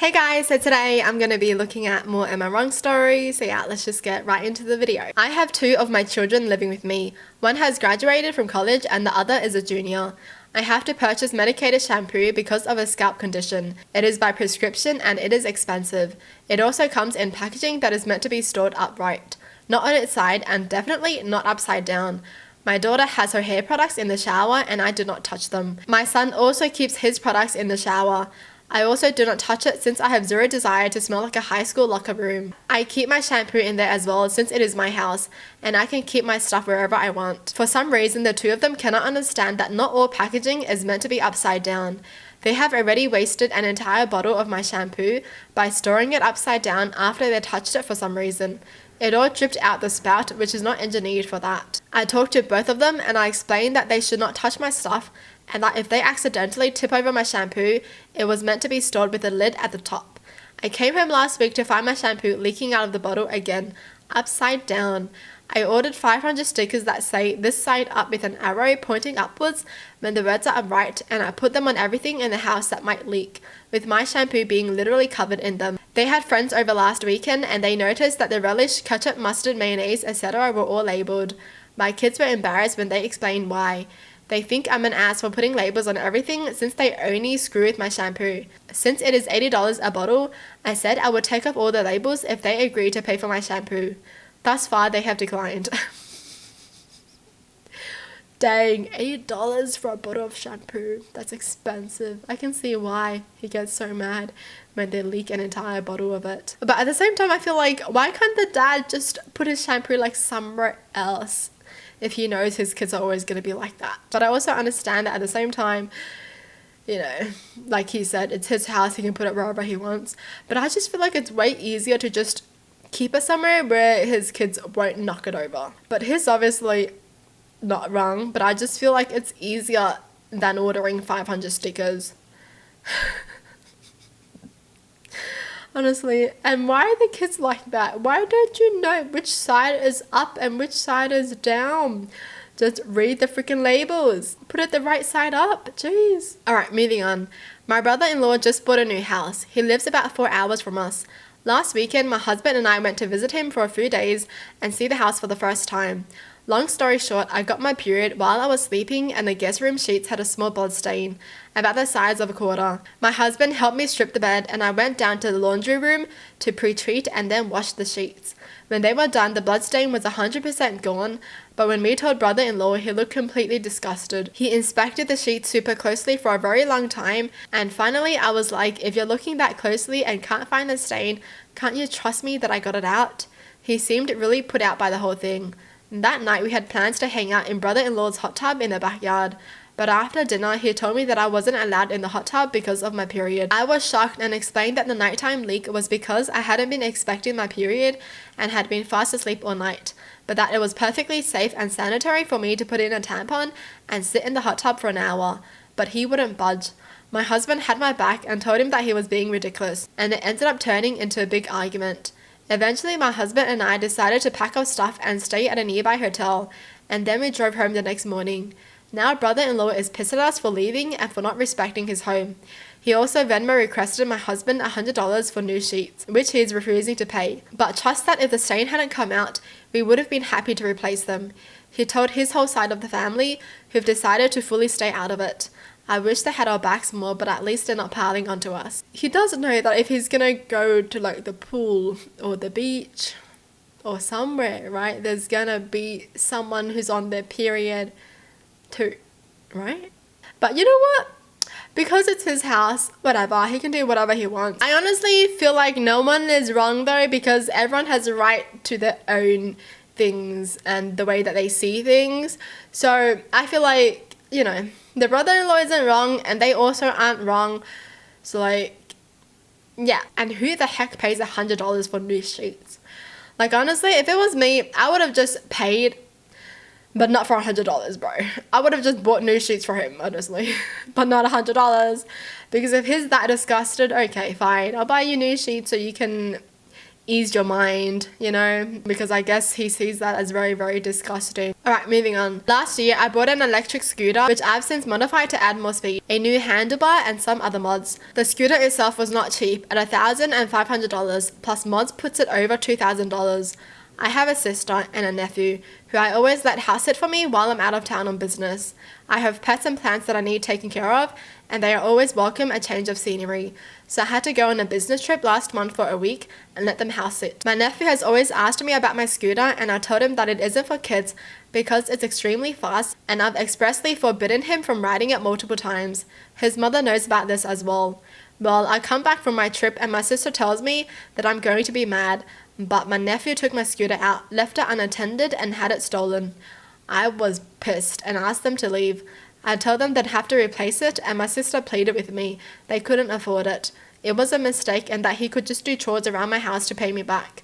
Hey guys, so today I'm going to be looking at more Am I Wrong stories. So yeah, let's just get right into the video. I have two of my children living with me. One has graduated from college and the other is a junior. I have to purchase medicated shampoo because of a scalp condition. It is by prescription and it is expensive. It also comes in packaging that is meant to be stored upright, not on its side and definitely not upside down. My daughter has her hair products in the shower and I do not touch them. My son also keeps his products in the shower. I also do not touch it since I have zero desire to smell like a high school locker room. I keep my shampoo in there as well since it is my house and I can keep my stuff wherever I want. For some reason, the two of them cannot understand that not all packaging is meant to be upside down. They have already wasted an entire bottle of my shampoo by storing it upside down after they touched it for some reason. It all dripped out the spout, which is not engineered for that. I talked to both of them and I explained that they should not touch my stuff and that if they accidentally tip over my shampoo, it was meant to be stored with a lid at the top. I came home last week to find my shampoo leaking out of the bottle again, upside down. I ordered 500 stickers that say this side up with an arrow pointing upwards when the words are upright, and I put them on everything in the house that might leak, with my shampoo being literally covered in them. They had friends over last weekend and they noticed that the relish, ketchup, mustard, mayonnaise, etc. were all labelled. My kids were embarrassed when they explained why. They think I'm an ass for putting labels on everything since they only screw with my shampoo. Since it is $80 a bottle, I said I would take off all the labels if they agree to pay for my shampoo. Thus far, they have declined. Dang, $8 for a bottle of shampoo. That's expensive. I can see why he gets so mad when they leak an entire bottle of it. But at the same time, I feel like, why can't the dad just put his shampoo like somewhere else if he knows his kids are always going to be like that? But I also understand that at the same time, you know, like he said, it's his house, he can put it wherever he wants. But I just feel like it's way easier to just keep it somewhere where his kids won't knock it over. But he's obviously not wrong, but I just feel like it's easier than ordering 500 stickers. Honestly, and why are the kids like that? Why don't you know which side is up and which side is down? Just read the freaking labels. Put it the right side up. Jeez. Alright, moving on. My brother-in-law just bought a new house. He lives about 4 hours from us. Last weekend, my husband and I went to visit him for a few days and see the house for the first time. Long story short, I got my period while I was sleeping and the guest room sheets had a small blood stain, about the size of a quarter. My husband helped me strip the bed and I went down to the laundry room to pre-treat and then wash the sheets. When they were done, the blood stain was 100% gone, but when we told brother-in-law, he looked completely disgusted. He inspected the sheets super closely for a very long time, and finally I was like, if you're looking that closely and can't find the stain, can't you trust me that I got it out? He seemed really put out by the whole thing. That night we had plans to hang out in brother-in-law's hot tub in the backyard, but after dinner he told me that I wasn't allowed in the hot tub because of my period. I was shocked and explained that the nighttime leak was because I hadn't been expecting my period and had been fast asleep all night, but that it was perfectly safe and sanitary for me to put in a tampon and sit in the hot tub for an hour, but he wouldn't budge. My husband had my back and told him that he was being ridiculous, and it ended up turning into a big argument. Eventually, my husband and I decided to pack our stuff and stay at a nearby hotel, and then we drove home the next morning. Now brother-in-law is pissed at us for leaving and for not respecting his home. He also Venmo requested my husband $100 for new sheets, which he is refusing to pay. But trust that if the stain hadn't come out, we would have been happy to replace them. He told his whole side of the family, who've decided to fully stay out of it. I wish they had our backs more, but at least they're not piling onto us. He does know that if he's gonna go to like the pool or the beach or somewhere, right, there's gonna be someone who's on their period too, right? But you know what? Because it's his house, whatever, he can do whatever he wants. I honestly feel like no one is wrong though, because everyone has a right to their own things and the way that they see things. So I feel like, you know, the brother-in-law isn't wrong and they also aren't wrong. So like, yeah. And who the heck pays $100 for new sheets? Like honestly, if it was me, I would have just paid, but not for $100, bro. I would have just bought new sheets for him, honestly, but not $100. Because if he's that disgusted, okay, fine, I'll buy you new sheets so you can eased your mind, you know, because I guess he sees that as very, very disgusting. Alright, moving on. Last year, I bought an electric scooter, which I've since modified to add more speed, a new handlebar, and some other mods. The scooter itself was not cheap, at $1,500, plus mods puts it over $2,000. I have a sister and a nephew who I always let house sit for me while I'm out of town on business. I have pets and plants that I need taken care of, and they are always welcome a change of scenery. So I had to go on a business trip last month for a week and let them house sit. My nephew has always asked me about my scooter, and I told him that it isn't for kids because it's extremely fast, and I've expressly forbidden him from riding it multiple times. His mother knows about this as well. Well, I come back from my trip and my sister tells me that I'm going to be mad, but my nephew took my scooter out, left it unattended, and had it stolen. I was pissed and asked them to leave. I told them they'd have to replace it, and my sister pleaded with me. They couldn't afford it. It was a mistake and that he could just do chores around my house to pay me back.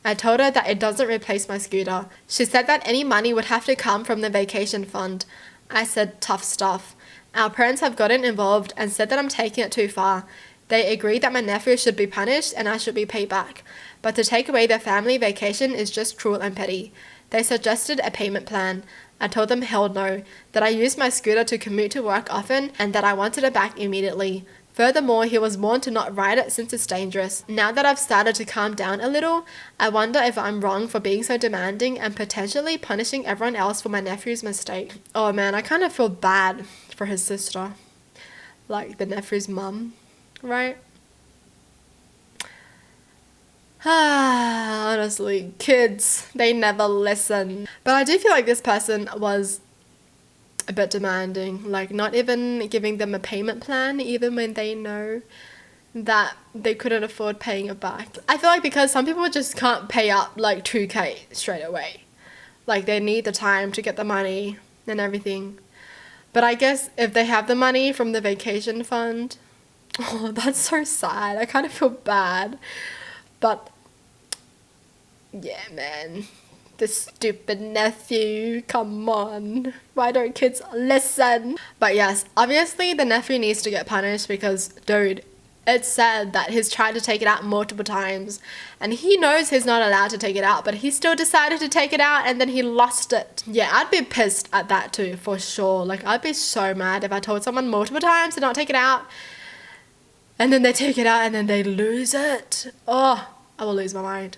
I told her that it doesn't replace my scooter. She said that any money would have to come from the vacation fund. I said, tough stuff. Our parents have gotten involved and said that I'm taking it too far. They agreed that my nephew should be punished and I should be paid back. But to take away their family vacation is just cruel and petty. They suggested a payment plan. I told them hell no, that I used my scooter to commute to work often and that I wanted it back immediately. Furthermore, he was warned to not ride it since it's dangerous. Now that I've started to calm down a little, I wonder if I'm wrong for being so demanding and potentially punishing everyone else for my nephew's mistake. Oh man, I kind of feel bad for his sister. Like the nephew's mum, right? Honestly, kids, they never listen. But I do feel like this person was a bit demanding, like not even giving them a payment plan even when they know that they couldn't afford paying it back. I feel like because some people just can't pay up like 2K straight away. Like they need the time to get the money and everything. But I guess if they have the money from the vacation fund, oh, that's so sad. I kind of feel bad. But yeah, man. The stupid nephew, come on. Why don't kids listen? But yes, obviously the nephew needs to get punished because, dude, it's sad that he's tried to take it out multiple times and he knows he's not allowed to take it out, but he still decided to take it out and then he lost it. Yeah, I'd be pissed at that too, for sure. Like, I'd be so mad if I told someone multiple times to not take it out and then they take it out and then they lose it. Oh, I will lose my mind.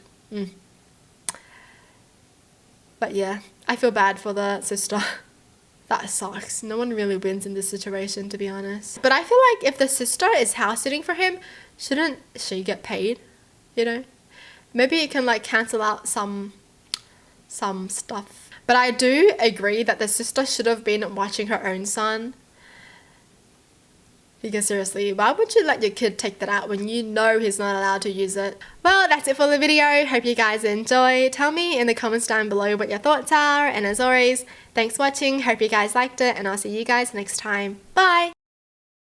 But yeah, I feel bad for the sister. That sucks. No one really wins in this situation, to be honest. But I feel like if the sister is house sitting for him, shouldn't she get paid? You know? Maybe it can like cancel out some stuff. But I do agree that the sister should have been watching her own son. Because seriously, why would you let your kid take that out when you know he's not allowed to use it? Well, that's it for the video. Hope you guys enjoy. Tell me in the comments down below what your thoughts are. And as always, thanks for watching. Hope you guys liked it. And I'll see you guys next time. Bye!